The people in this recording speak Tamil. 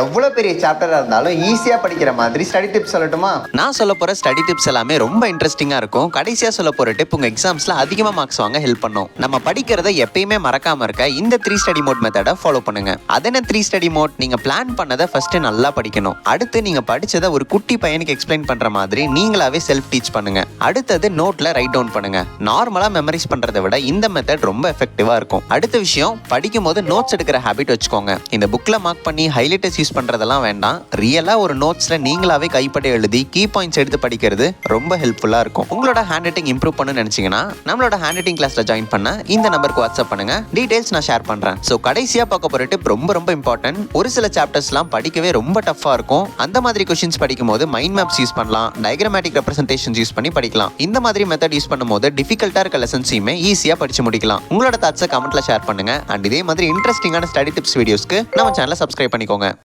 எவ்வளோ பெரிய சாப்டராக இருந்தாலும் ஈஸியாக படிக்கிற மாதிரி ஸ்டடி டிப்ஸ் சொல்லட்டுமா? நான் சொல்ல போகிற ஸ்டடி டிப்ஸ் எல்லாமே ரொம்ப இன்ட்ரெஸ்டிங்காக இருக்கும். கடைசியாக சொல்ல போகிற டிப் உங்கள் எக்ஸாம்ஸில் அதிகமாக மார்க்ஸ் வாங்க ஹெல்ப் பண்ணும். நம்ம படிக்கிறத எப்பயுமே மறக்காமல் இருக்க இந்த 3 ஸ்டடி மோட் மெத்தடை ஃபாலோ பண்ணுங்க. அது என்ன 3 ஸ்டடி மோட்? நீங்கள் பிளான் பண்ணதை ஃபர்ஸ்ட் நல்லா படிக்கணும். அடுத்து நீங்கள் படிச்சதை ஒரு குட்டி பையனுக்கு எக்ஸ்பிளைன் பண்ணுற மாதிரி நீங்களாவே செல்ஃப் டீச் பண்ணுங்க. அடுத்தது நோட்டில் ரைட் டவுன் பண்ணுங்க. நார்மலாக மெமரைஸ் பண்ணுறதை விட இந்த மெத்தட் ரொம்ப எஃபெக்டிவாக இருக்கும். அடுத்த விஷயம், படிக்கும் போது நோட்ஸ் எடுக்கிற ஹேபிட் வச்சுக்கோங்க. இந்த புக்கில் மார்க் பண்ணி ஹைலைட்டர்ஸ் யூஸ் பண்ணுறதெல்லாம் வேண்டாம். ரியலாக ஒரு நோட்ஸில் நீங்களாவே கைப்பட எழுதி கீ பாயிண்ட்ஸ் எடுத்து படிக்கிறது ரொம்ப ஹெல்ப்ஃபுல்லாக இருக்கும். உங்களோட ஹேண்ட் ரைட்டிங் இம்ப்ரூவ் பண்ணணும்னு நினச்சிங்கன்னா நம்மளோட ஹேண்ட் ரைட்டிங் கிளாஸில் ஜாயின் பண்ண இந்த நம்பருக்கு வாட்ஸ்அப் பண்ணுங்க. டீடைல்ஸ் நான் ஷேர் பண்ணுறேன். ஸோ கடைசியாக பார்க்க போகிற டிப் ரொம்ப இம்பார்ட்டன்ட். ஒரு சில சாப்டர்ஸ்லாம் படிக்கவே ரொம்ப டஃப்பாக இருக்கும். அந்த மாதிரி கொஸ்டின்ஸ் படிக்கும் போது மைண்ட் மேப்ஸ் யூஸ் பண்ணலாம், டயக்ராமேட்டிக் ரெப்ரசன்டேஷன்ஸ் யூஸ் பண்ணி படிக்கலாம். இந்த மாதிரி மெத்தட் யூஸ் பண்ணும்போது டிஃபிகல்ட்டாக இருக்க லெசன்ஸையுமே ஈஸியாக படிச்சு முடிக்கலாம். உங்களோட தாட்ஸை கமெண்ட்ல ஷேர் பண்ணுங்க. அண்ட் இதே மாதிரி இன்ட்ரெஸ்டிங்கான ஸ்டடி டிப்ஸ் வீடியோஸ்க்கு நம்ம சேனலை சப்ஸ்கிரைப் பண்ணிக்கோங்க.